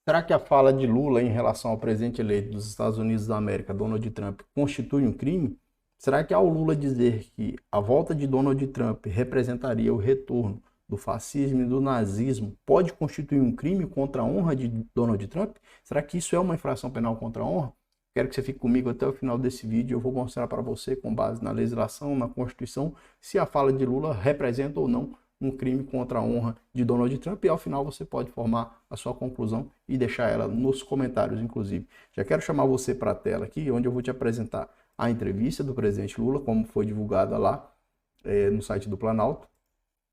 Será que a fala de Lula em relação ao presidente eleito dos Estados Unidos da América, Donald Trump, constitui um crime? Será que ao Lula dizer que a volta de Donald Trump representaria o retorno do fascismo e do nazismo pode constituir um crime contra a honra de Donald Trump? Será que isso é uma infração penal contra a honra? Quero que você fique comigo até o final desse vídeo. Eu vou mostrar para você, com base na legislação, na Constituição, se a fala de Lula representa ou não um crime contra a honra de Donald Trump, e ao final você pode formar a sua conclusão e deixar ela nos comentários, inclusive. Já quero chamar você para a tela aqui, onde eu vou te apresentar a entrevista do presidente Lula, como foi divulgada lá no site do Planalto.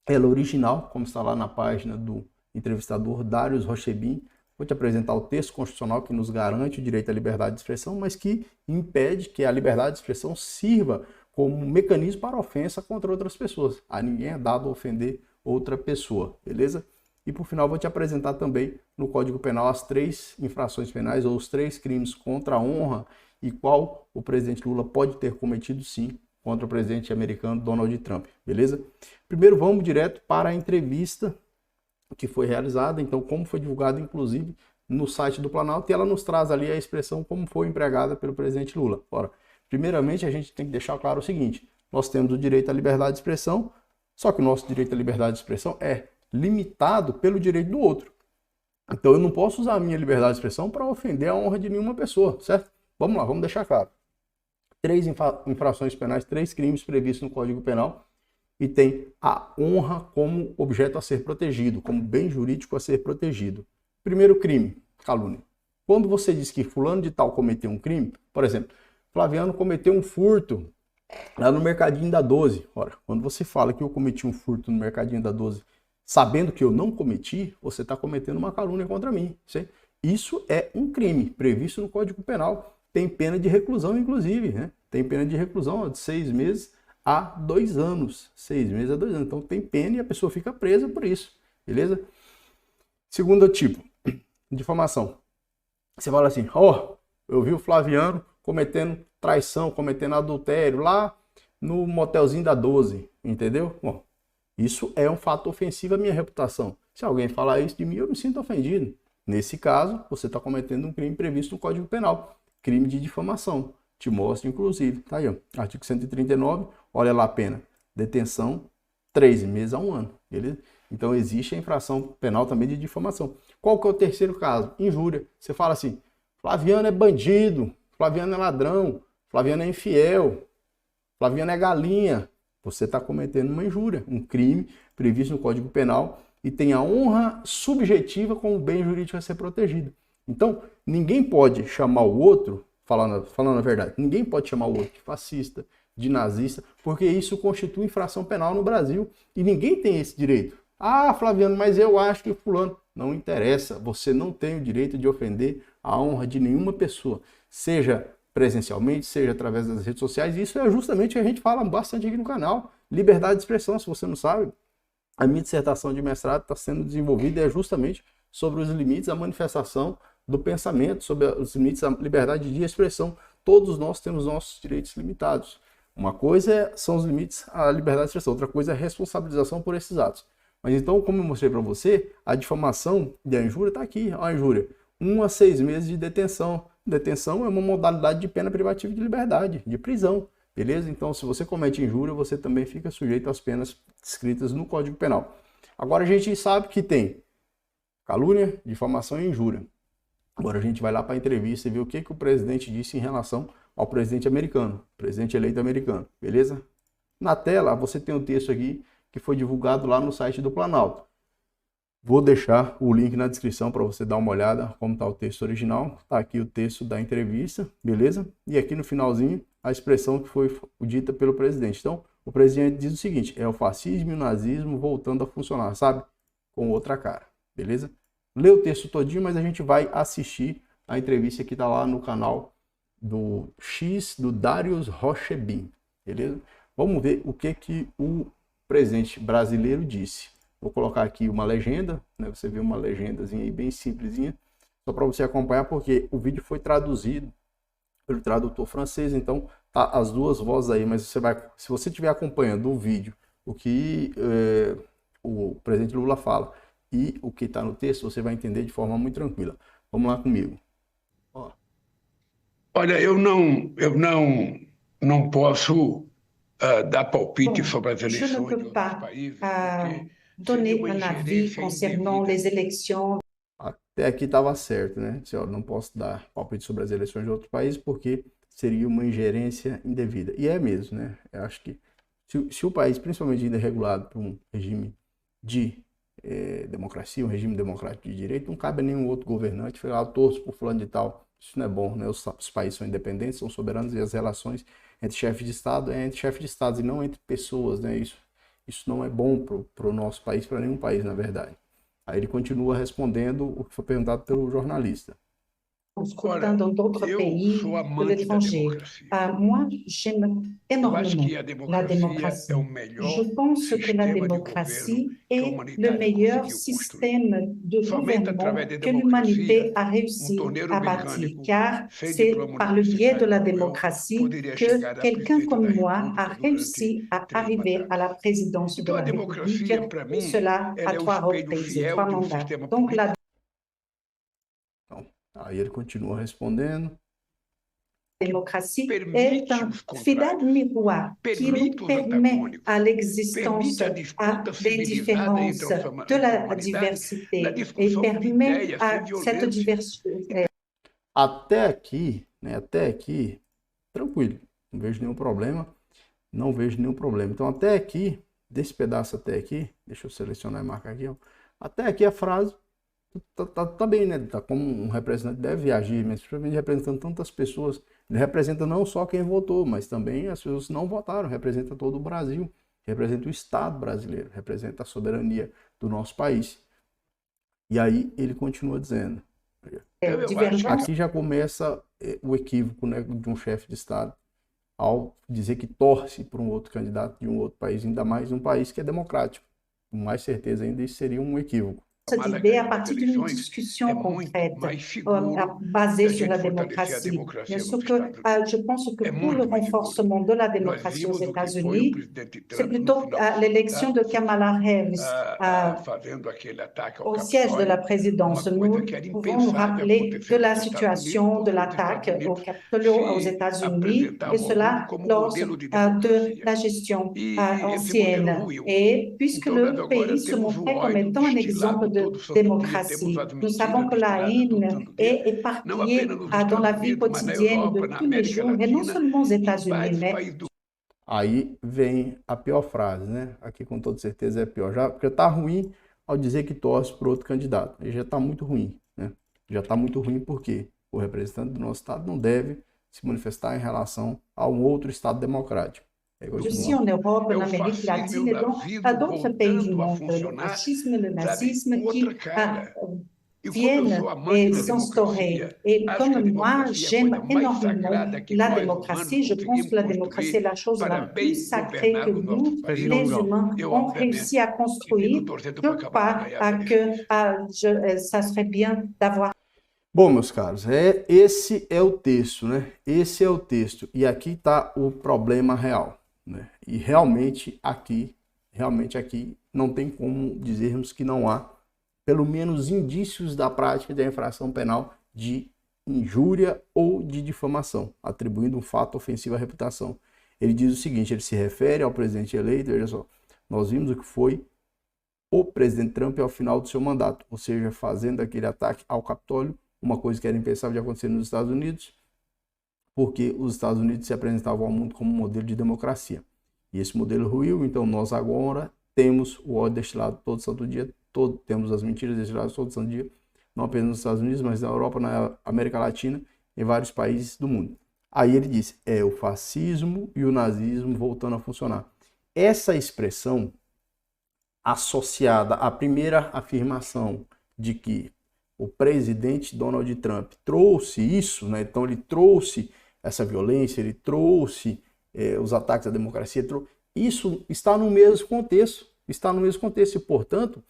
Ela original, como está lá na página do entrevistador Darius Rochebin. Vou te apresentar o texto constitucional que nos garante o direito à liberdade de expressão, mas que impede que a liberdade de expressão sirva como um mecanismo para ofensa contra outras pessoas. A ninguém é dado ofender outra pessoa, beleza? E por final vou te apresentar também no Código Penal as 3 infrações penais ou os 3 crimes contra a honra e qual o presidente Lula pode ter cometido sim contra o presidente americano Donald Trump, beleza? Primeiro vamos direto para a entrevista que foi realizada, então como foi divulgado inclusive no site do Planalto, e ela nos traz ali a expressão como foi empregada pelo presidente Lula. Ora, primeiramente, a gente tem que deixar claro o seguinte: nós temos o direito à liberdade de expressão, só que o nosso direito à liberdade de expressão é limitado pelo direito do outro. Então eu não posso usar a minha liberdade de expressão para ofender a honra de nenhuma pessoa, certo? Vamos lá, vamos deixar claro. 3 infrações penais, 3 crimes previstos no Código Penal, e tem a honra como objeto a ser protegido, como bem jurídico a ser protegido. Primeiro crime, calúnia. Quando você diz que fulano de tal cometeu um crime, por exemplo, Flaviano cometeu um furto lá no Mercadinho da 12. Ora, quando você fala que eu cometi um furto no Mercadinho da 12, sabendo que eu não cometi, você está cometendo uma calúnia contra mim. Isso é um crime previsto no Código Penal. Tem pena de reclusão, inclusive, né? Tem pena de reclusão de 6 meses a 2 anos. 6 meses a 2 anos. Então tem pena e a pessoa fica presa por isso. Beleza? Segundo tipo, difamação. Você fala assim: eu vi o Flaviano cometendo traição, cometendo adultério lá no motelzinho da 12, entendeu? Bom, isso é um fato ofensivo à minha reputação. Se alguém falar isso de mim, eu me sinto ofendido. Nesse caso, você está cometendo um crime previsto no Código Penal, crime de difamação. Te mostro, inclusive, tá aí, ó, artigo 139, olha lá a pena, detenção 3 meses a 1 ano, beleza? Então existe a infração penal também de difamação. Qual que é o terceiro caso? Injúria. Você fala assim: Flaviano é bandido, Flaviano é ladrão, Flaviano é infiel, Flaviano é galinha. Você está cometendo uma injúria, um crime previsto no Código Penal, e tem a honra subjetiva como bem jurídico a ser protegido. Então, ninguém pode chamar o outro, falando a verdade, ninguém pode chamar o outro de fascista, de nazista, porque isso constitui infração penal no Brasil e ninguém tem esse direito. Ah, Flaviano, mas eu acho que fulano. Não interessa, você não tem o direito de ofender a honra de nenhuma pessoa, seja presencialmente, seja através das redes sociais. Isso é justamente o que a gente fala bastante aqui no canal, liberdade de expressão. Se você não sabe, a minha dissertação de mestrado está sendo desenvolvida e é justamente sobre os limites da manifestação do pensamento, sobre os limites da liberdade de expressão. Todos nós temos nossos direitos limitados. Uma coisa são os limites à liberdade de expressão, outra coisa é a responsabilização por esses atos. Mas então, como eu mostrei para você, a difamação e a injúria está aqui. A injúria, 1 a 6 meses de detenção. Detenção é uma modalidade de pena privativa de liberdade, de prisão, beleza? Então, se você comete injúria, você também fica sujeito às penas descritas no Código Penal. Agora a gente sabe que tem calúnia, difamação e injúria. Agora a gente vai lá para a entrevista e ver o que o presidente disse em relação ao presidente americano, presidente eleito americano, beleza? Na tela você tem um texto aqui que foi divulgado lá no site do Planalto. Vou deixar o link na descrição para você dar uma olhada como está o texto original. Está aqui o texto da entrevista, beleza? E aqui no finalzinho a expressão que foi dita pelo presidente. Então, o presidente diz o seguinte: é o fascismo e o nazismo voltando a funcionar, sabe? Com outra cara, beleza? Lê o texto todinho, mas a gente vai assistir a entrevista que está lá no canal do X do Darius Rochebin, beleza? Vamos ver o que o presidente brasileiro disse. Vou colocar aqui uma legenda, né? Você vê uma legendazinha aí bem simplesinha, só para você acompanhar, porque o vídeo foi traduzido pelo tradutor francês, então tá as duas vozes aí, mas você vai, se você estiver acompanhando o vídeo, o que o presidente Lula fala e o que está no texto, você vai entender de forma muito tranquila. Vamos lá comigo. Ó, Olha, eu não posso dar palpite Bon, sobre as je ne eleições de peux outros pas países, euh, porque seria donner uma un avis ingerência concernant indevida. les élections. até aqui estava certo, né? Assim, ó, não posso dar palpite sobre as eleições de outro país porque seria uma ingerência indevida. E é mesmo, né? Eu acho que se o país, principalmente ainda regulado por um regime de democracia, um regime democrático de direito, não cabe a nenhum outro governante falar, torço por fulano de tal. Isso não é bom, né? Os países são independentes, são soberanos e as relações entre chefes de Estado é entre chefes de Estado e não entre pessoas, né? Isso não é bom para o nosso país, para nenhum país, na verdade. Aí ele continua respondendo o que foi perguntado pelo jornalista. Scrutin dans d'autres Eu pays sou de amante da l'étranger. democracia. Moi, j'aime Eu acho énormément que a la democracia é o démocratie. Je melhor pense que la sistema de governo démocratie que a est le humanidade meilleur conseguiu construir. système de Somente através gouvernement da que democracia, l'humanité a réussi torneiro à bâtir, mecânico car sem c'est diploma par le biais de universitário la como eu démocratie poderia que chegar a quelqu'un presidente da comme moi a República durante réussi à 3 arriver à la mandatos. présidence de Então, a la République, democracia, para et mim, cela ela à é o 3 espelho reprises, fiel 3 de um mandats. sistema Donc la político. Então, aí ele continua respondendo. démocratie est Permite un os fidèle contrários, miroir qui permite nous os permet à antagônicos, l'existence permite a disputa des civilizada différences de entre a la humanidade na diversité et discussão de permet ideias sem à cette violência. diversité. Até aqui, né? Até aqui, tranquilo. Não vejo nenhum problema. Não vejo nenhum problema. Então, até aqui, desse pedaço até aqui, deixa eu selecionar e marcar aqui, ó. Até aqui a frase tá bem, né? Tá como um representante deve agir, mas principalmente representando tantas pessoas. Ele representa não só quem votou, mas também as pessoas que não votaram. Representa todo o Brasil, representa o Estado brasileiro, representa a soberania do nosso país. E aí ele continua dizendo. Aqui já começa o equívoco, né, de um chefe de Estado ao dizer que torce por um outro candidato de um outro país, ainda mais um país que é democrático. Com mais certeza ainda isso seria um equívoco. Cette idée à partir d'une discussion concrète basée sur la démocratie. Mais ce que je pense que pour le renforcement de la démocratie aux États-Unis, c'est plutôt l'élection de Kamala Harris au siège de la présidence. Nous pouvons nous rappeler de la situation de l'attaque au Capitole aux États-Unis, et cela lors de la gestion ancienne. Et puisque le pays se montrait comme étant un exemple de démocratie, nous savons que la haine est éparpillée dans la vie quotidienne de tous les jours, et non seulement aux États-Unis, mais... Aí vem a pior frase, né? Aqui com toda certeza é pior. Já tá ruim ao dizer que torce por outro candidato. Aí já tá muito ruim, né? Já tá muito ruim porque o representante do nosso estado não deve se manifestar em relação a um outro estado democrático. Aussi en Europe, en Amérique latine et dans d'autres pays du monde, le fascisme et le nazisme qui viennent s'instaurer. Et comme moi, j'aime énormément la démocratie. Je pense que la démocratie est la chose la plus sacrée que nous, les humains, ont réussi à construire. Je crois que ça serait bien d'avoir... Bom, meus caros, esse é o texto, né? Esse é o texto. E aqui está o problema real, né? E realmente aqui não tem como dizermos que não há pelo menos indícios da prática da infração penal de injúria ou de difamação, atribuindo um fato ofensivo à reputação. Ele diz o seguinte, ele se refere ao presidente eleito, veja só, nós vimos o que foi o presidente Trump ao final do seu mandato, ou seja, fazendo aquele ataque ao Capitólio, uma coisa que era impensável de acontecer nos Estados Unidos, porque os Estados Unidos se apresentavam ao mundo como um modelo de democracia. E esse modelo ruiu, então nós agora temos o ódio destilado todo santo dia, temos as mentiras destiladas todo santo dia, não apenas nos Estados Unidos, mas na Europa, na América Latina, em vários países do mundo. Aí ele disse, é o fascismo e o nazismo voltando a funcionar. Essa expressão associada à primeira afirmação de que o presidente Donald Trump trouxe isso, né? Então ele trouxe essa violência, ele trouxe os ataques à democracia, isso está no mesmo contexto, e, portanto,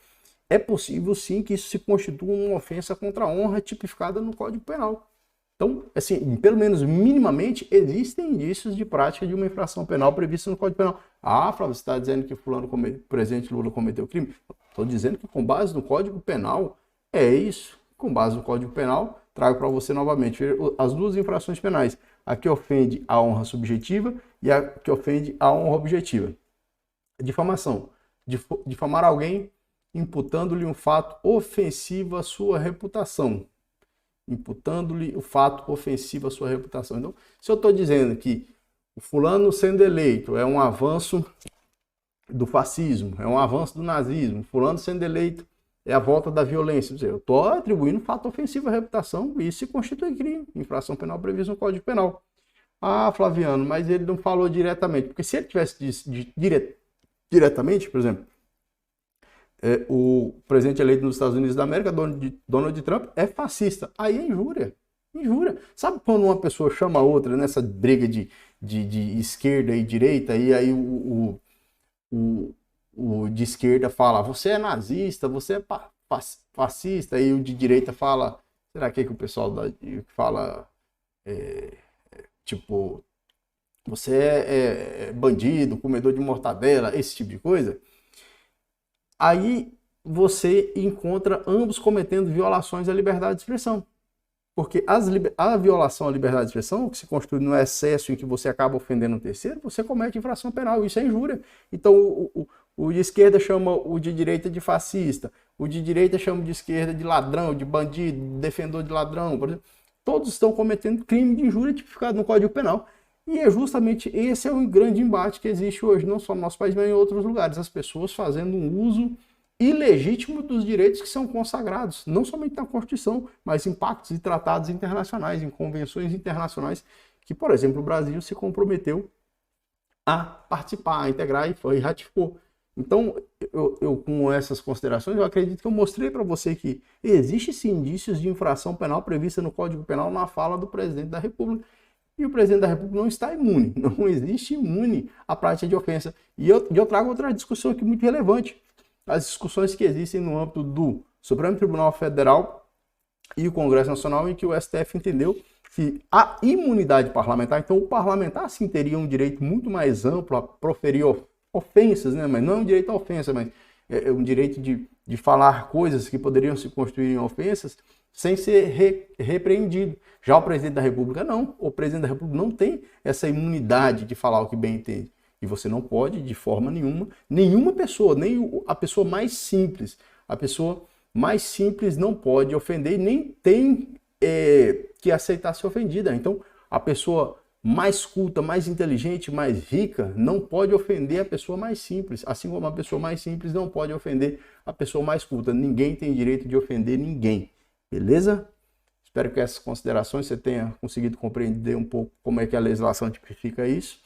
é possível sim que isso se constitua uma ofensa contra a honra tipificada no Código Penal. Então, assim, pelo menos minimamente, existem indícios de prática de uma infração penal prevista no Código Penal. Ah, Flávio, você está dizendo que o presidente Lula cometeu crime? Estou dizendo que com base no Código Penal, é isso com base no Código Penal, trago para você novamente as duas infrações penais, a que ofende a honra subjetiva e a que ofende a honra objetiva. Difamação, difamar alguém imputando-lhe um fato ofensivo à sua reputação. Imputando-lhe o fato ofensivo à sua reputação. Então, se eu estou dizendo que o fulano sendo eleito é um avanço do fascismo, é um avanço do nazismo, fulano sendo eleito é a volta da violência, eu estou atribuindo fato ofensivo à reputação e isso se constitui crime, infração penal prevista no Código Penal. Ah, Flaviano, mas ele não falou diretamente, porque se ele tivesse diretamente, por exemplo, o presidente eleito nos Estados Unidos da América, Donald Trump, é fascista. Aí é injúria. Injúria. Sabe quando uma pessoa chama a outra nessa briga de esquerda e direita, e aí o de esquerda fala, você é nazista, você é fascista, e o de direita fala, será que o pessoal fala, tipo, você é bandido, comedor de mortadela, esse tipo de coisa? Aí você encontra ambos cometendo violações à liberdade de expressão. Porque a violação à liberdade de expressão, que se constitui no excesso em que você acaba ofendendo um terceiro, você comete infração penal, isso é injúria. Então o de esquerda chama o de direita de fascista, o de direita chama o de esquerda de ladrão, de bandido, de defensor de ladrão, por exemplo. Todos estão cometendo crime de injúria tipificado no Código Penal. E é justamente esse é o grande embate que existe hoje, não só no nosso país, mas em outros lugares. As pessoas fazendo um uso ilegítimo dos direitos que são consagrados, não somente na Constituição, mas em pactos e tratados internacionais, em convenções internacionais, que, por exemplo, o Brasil se comprometeu a participar, a integrar e ratificou. Então, eu com essas considerações, eu acredito que eu mostrei para você que existe sim indícios de infração penal prevista no Código Penal na fala do presidente da República. E o presidente da República não está imune, não existe imune à prática de ofensa. E eu trago outra discussão aqui muito relevante. As discussões que existem no âmbito do Supremo Tribunal Federal e o Congresso Nacional, em que o STF entendeu que a imunidade parlamentar, então o parlamentar sim teria um direito muito mais amplo a proferir ofensas, né? Mas não é um direito à ofensa, mas é um direito de falar coisas que poderiam se constituir em ofensas sem ser repreendido. Já o presidente da República não. O presidente da República não tem essa imunidade de falar o que bem entende. E você não pode, de forma nenhuma pessoa, nem a pessoa mais simples, não pode ofender e nem tem que aceitar ser ofendida. Então, a pessoa mais culta, mais inteligente, mais rica, não pode ofender a pessoa mais simples, assim como a pessoa mais simples não pode ofender a pessoa mais culta. Ninguém tem direito de ofender ninguém, beleza? Espero que essas considerações você tenha conseguido compreender um pouco como é que a legislação tipifica isso,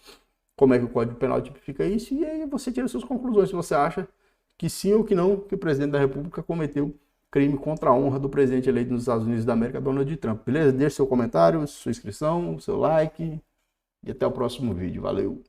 como é que o Código Penal tipifica isso, e aí você tira suas conclusões, se você acha que sim ou que não, que o presidente da República cometeu crime contra a honra do presidente eleito nos Estados Unidos da América, Donald Trump. Beleza? Deixe seu comentário, sua inscrição, seu like, e até o próximo vídeo. Valeu!